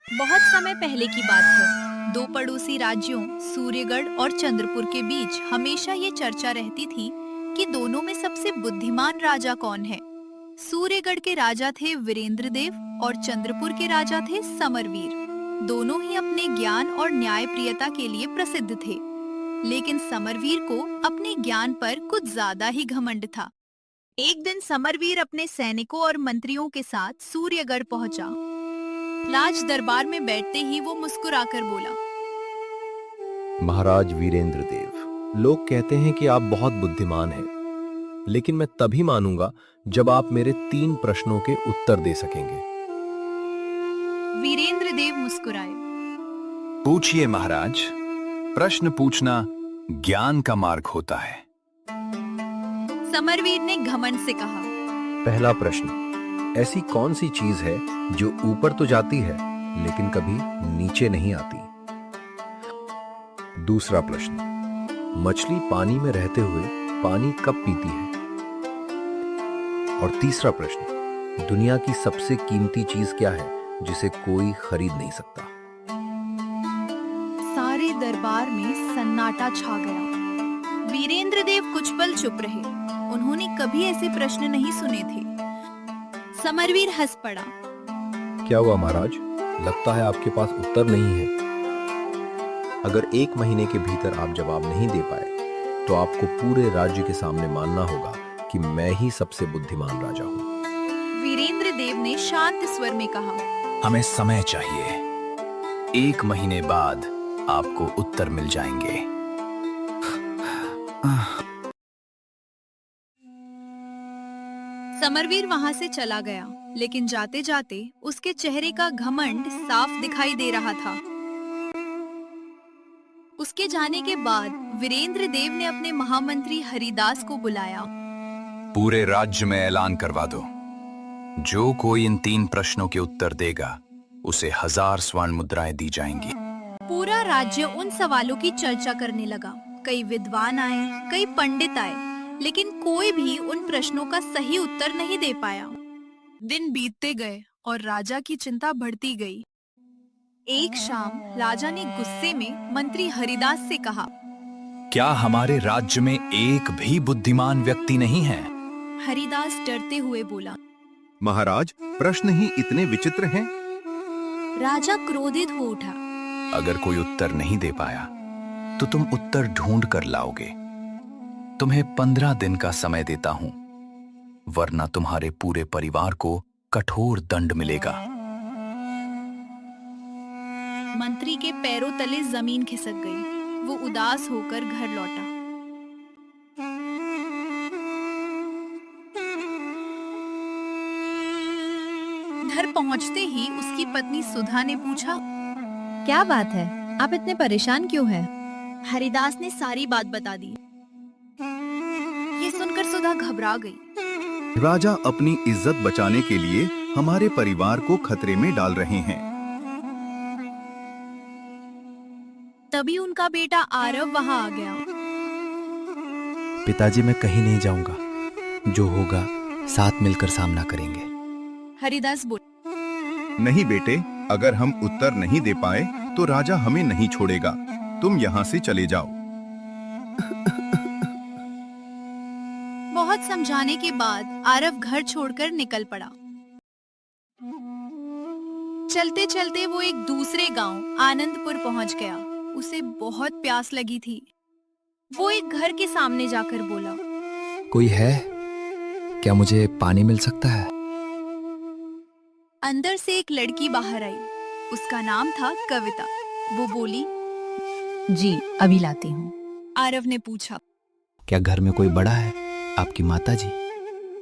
बहुत समय पहले की बात है। दो पड़ोसी राज्यों सूर्यगढ़ और चंद्रपुर के बीच हमेशा ये चर्चा रहती थी कि दोनों में सबसे बुद्धिमान राजा कौन है। सूर्यगढ़ के राजा थे वीरेंद्र देव और चंद्रपुर के राजा थे समरवीर। दोनों ही अपने ज्ञान और न्यायप्रियता के लिए प्रसिद्ध थे, लेकिन समरवीर को अपने ज्ञान पर कुछ ज्यादा ही घमंड था। एक दिन समरवीर अपने सैनिकों और मंत्रियों के साथ सूर्यगढ़ पहुंचा। राज दरबार में बैठते ही वो मुस्कुराकर बोला, महाराज वीरेंद्र देव, लोग कहते हैं कि आप बहुत बुद्धिमान हैं, लेकिन मैं तभी मानूंगा जब आप मेरे 3 प्रश्नों के उत्तर दे सकेंगे। वीरेंद्र देव मुस्कुराए। पूछिए महाराज। प्रश्न पूछना ज्ञान का मार्ग होता है। समरवीर ने घमंड से कहा, पहला प्रश्न, ऐसी कौन सी चीज है जो ऊपर तो जाती है लेकिन कभी नीचे नहीं आती? दूसरा प्रश्न, मछली पानी में रहते हुए पानी कब पीती है? और तीसरा प्रश्न, दुनिया की सबसे कीमती चीज क्या है जिसे कोई खरीद नहीं सकता? सारे दरबार में सन्नाटा छा गया। वीरेंद्र देव कुछ पल चुप रहे। उन्होंने कभी ऐसे प्रश्न नहीं सुने थे। समरवीर हंस पड़ा। क्या हुआ महाराज, लगता है आपके पास उत्तर नहीं है। अगर 1 महीने के भीतर आप जवाब नहीं दे पाए तो आपको पूरे राज्य के सामने मानना होगा कि मैं ही सबसे बुद्धिमान राजा हूं। वीरेंद्र देव ने शांत स्वर में कहा, हमें समय चाहिए। 1 महीने बाद आपको उत्तर मिल जाएंगे। समरवीर वहां से चला गया, लेकिन जाते जाते उसके चेहरे का घमंड साफ दिखाई दे रहा था। उसके जाने के बाद वीरेंद्र देव ने अपने महामंत्री हरिदास को बुलाया। पूरे राज्य में ऐलान करवा दो, जो कोई इन 3 प्रश्नों के उत्तर देगा उसे 1000 स्वर्ण मुद्राएं दी जाएंगी। पूरा राज्य उन सवालों की चर्चा करने लगा। कई विद्वान आए, कई पंडित आए, लेकिन कोई भी उन प्रश्नों का सही उत्तर नहीं दे पाया। दिन बीतते गए और राजा की चिंता बढ़ती गई। एक शाम राजा ने गुस्से में मंत्री हरिदास से कहा, क्या हमारे राज्य में एक भी बुद्धिमान व्यक्ति नहीं है? हरिदास डरते हुए बोला। महाराज, प्रश्न ही इतने विचित्र हैं। राजा क्रोधित हो उठा। अगर कोई उत्तर नहीं दे पाया तो तुम उत्तर ढूंढ कर लाओगे। तुम्हें 15 दिन का समय देता हूं, वरना तुम्हारे पूरे परिवार को कठोर दंड मिलेगा। मंत्री के पैरों तले जमीन खिसक गई। वो उदास होकर घर लौटा। घर पहुंचते ही उसकी पत्नी सुधा ने पूछा, क्या बात है, आप इतने परेशान क्यों हैं? हरिदास ने सारी बात बता दी। ये सुनकर सुधा घबरा गई। राजा अपनी इज्जत बचाने के लिए हमारे परिवार को खतरे में डाल रहे हैं। तभी उनका बेटा आरव वहां आ गया। पिताजी, मैं कहीं नहीं जाऊंगा। जो होगा साथ मिलकर सामना करेंगे। हरिदास बोला, नहीं बेटे, अगर हम उत्तर नहीं दे पाए तो राजा हमें नहीं छोड़ेगा। तुम यहाँ से चले जाओ। बहुत समझाने के बाद आरव घर छोड़कर निकल पड़ा। चलते चलते वो एक दूसरे गांव आनंदपुर पहुंच गया। उसे बहुत प्यास लगी थी। वो एक घर के सामने जाकर बोला, कोई है? क्या मुझे पानी मिल सकता है? अंदर से एक लड़की बाहर आई। उसका नाम था कविता। वो बोली, जी, अभी लाती हूँ। आरव ने पूछा, क्या घर में कोई बड़ा है? आपकी माताजी?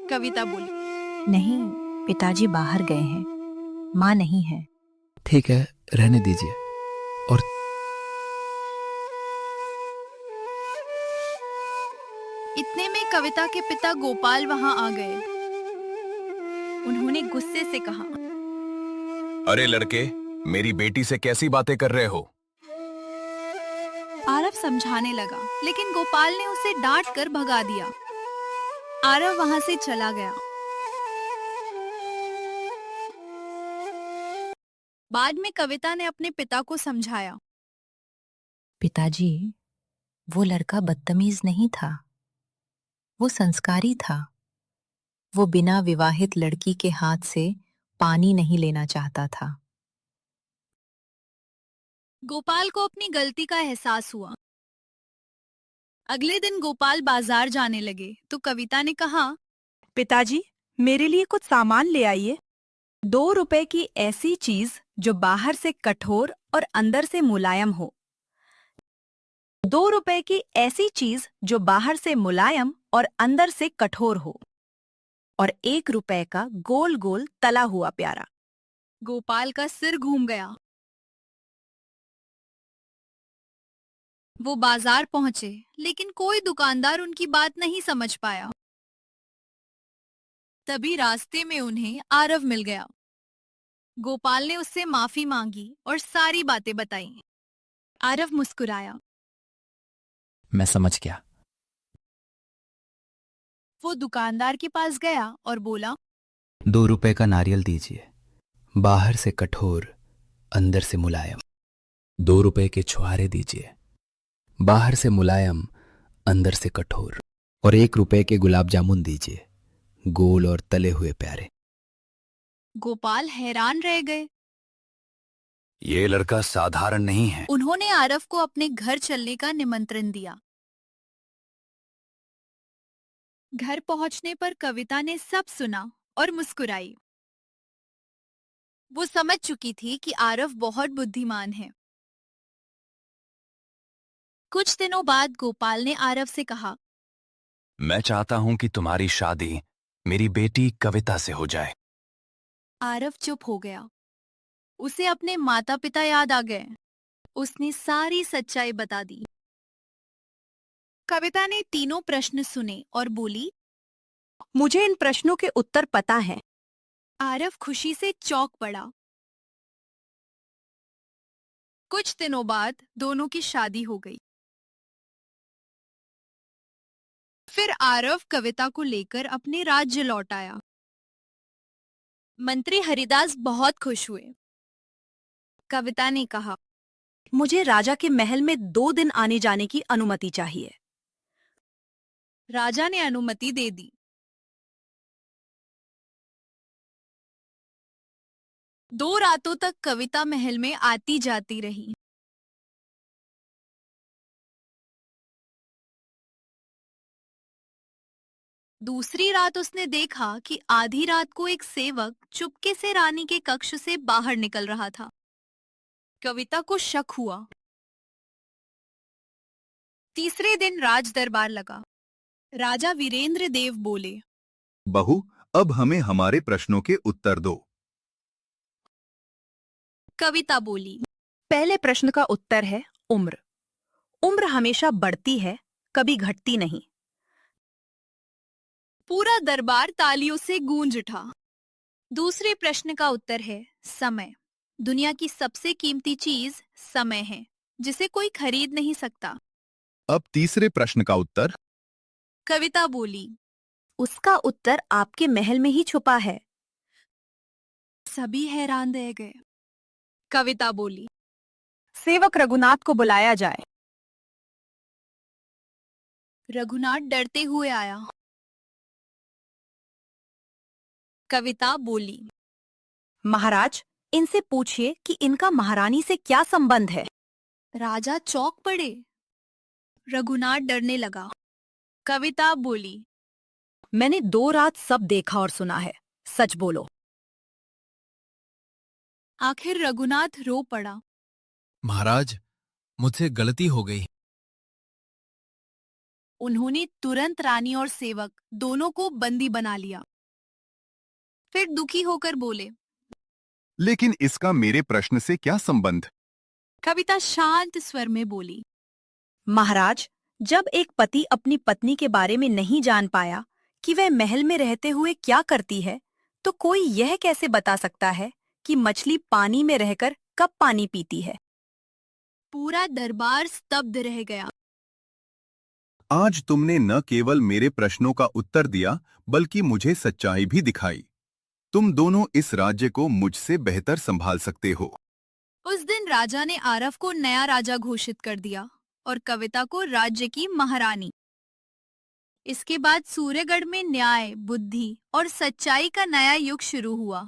कविता बोली, नहीं, पिताजी बाहर गए हैं, माँ नहीं है। ठीक है, रहने दीजिए। और इतने में कविता के पिता गोपाल वहां आ गए। उन्होंने गुस्से से कहा, अरे लड़के, मेरी बेटी से कैसी बातें कर रहे हो? आरव समझाने लगा, लेकिन गोपाल ने उसे डांट कर भगा दिया। आरव वहां से चला गया। बाद में कविता ने अपने पिता को समझाया। पिताजी, वो लड़का बदतमीज नहीं था, वो संस्कारी था। वो बिना विवाहित लड़की के हाथ से पानी नहीं लेना चाहता था। गोपाल को अपनी गलती का एहसास हुआ। अगले दिन गोपाल बाजार जाने लगे तो कविता ने कहा, पिताजी, मेरे लिए कुछ सामान ले आइए। 2 रुपए की ऐसी चीज जो बाहर से कठोर और अंदर से मुलायम हो। 2 रुपए की ऐसी चीज जो बाहर से मुलायम और अंदर से कठोर हो। और 1 रुपए का गोल गोल तला हुआ प्यारा। गोपाल का सिर घूम गया। वो बाजार पहुंचे लेकिन कोई दुकानदार उनकी बात नहीं समझ पाया। तभी रास्ते में उन्हें आरव मिल गया। गोपाल ने उससे माफी मांगी और सारी बातें बताई। आरव मुस्कुराया। मैं समझ गया। वो दुकानदार के पास गया और बोला, 2 रुपए का नारियल दीजिए, बाहर से कठोर, अंदर से मुलायम। 2 रुपए के छुहारे दीजिए, बाहर से मुलायम, अंदर से कठोर। और 1 रुपए के गुलाब जामुन दीजिए, गोल और तले हुए प्यारे। गोपाल हैरान रह गए। ये लड़का साधारण नहीं है। उन्होंने आरव को अपने घर चलने का निमंत्रण दिया। घर पहुंचने पर कविता ने सब सुना और मुस्कुराई। वो समझ चुकी थी कि आरव बहुत बुद्धिमान है। कुछ दिनों बाद गोपाल ने आरव से कहा, मैं चाहता हूं कि तुम्हारी शादी मेरी बेटी कविता से हो जाए। आरव चुप हो गया। उसे अपने माता पिता याद आ गए। उसने सारी सच्चाई बता दी। कविता ने तीनों प्रश्न सुने और बोली, मुझे इन प्रश्नों के उत्तर पता है। आरव खुशी से चौंक पड़ा। कुछ दिनों बाद दोनों की शादी हो गई। फिर आरव कविता को लेकर अपने राज्य लौट आया। मंत्री हरिदास बहुत खुश हुए। कविता ने कहा, मुझे राजा के महल में 2 दिन आने जाने की अनुमति चाहिए। राजा ने अनुमति दे दी। दो रातों तक कविता महल में आती जाती रही। दूसरी रात उसने देखा कि आधी रात को एक सेवक चुपके से रानी के कक्ष से बाहर निकल रहा था। कविता को शक हुआ। तीसरे दिन राज दरबार लगा। राजा वीरेंद्र देव बोले, बहू, अब हमें हमारे प्रश्नों के उत्तर दो। कविता बोली, पहले प्रश्न का उत्तर है उम्र। उम्र हमेशा बढ़ती है, कभी घटती नहीं। पूरा दरबार तालियों से गूंज उठा। दूसरे प्रश्न का उत्तर है समय। दुनिया की सबसे कीमती चीज समय है, जिसे कोई खरीद नहीं सकता। अब तीसरे प्रश्न का उत्तर। कविता बोली, उसका उत्तर आपके महल में ही छुपा है। सभी हैरान रह गए। कविता बोली, सेवक रघुनाथ को बुलाया जाए। रघुनाथ डरते हुए आया। कविता बोली, महाराज, इनसे पूछिए कि इनका महारानी से क्या संबंध है। राजा चौंक पड़े। रघुनाथ डरने लगा। कविता बोली, मैंने 2 रात सब देखा और सुना है, सच बोलो। आखिर रघुनाथ रो पड़ा। महाराज, मुझसे गलती हो गई। उन्होंने तुरंत रानी और सेवक दोनों को बंदी बना लिया। फिर दुखी होकर बोले, लेकिन इसका मेरे प्रश्न से क्या संबंध? कविता शांत स्वर में बोली, महाराज, जब एक पति अपनी पत्नी के बारे में नहीं जान पाया कि वह महल में रहते हुए क्या करती है, तो कोई यह कैसे बता सकता है कि मछली पानी में रहकर कब पानी पीती है। पूरा दरबार स्तब्ध रह गया। आज तुमने न केवल मेरे प्रश्नों का उत्तर दिया, बल्कि मुझे सच्चाई भी दिखाई। तुम दोनों इस राज्य को मुझसे बेहतर संभाल सकते हो। उस दिन राजा ने आरव को नया राजा घोषित कर दिया और कविता को राज्य की महारानी। इसके बाद सूर्यगढ़ में न्याय, बुद्धि और सच्चाई का नया युग शुरू हुआ।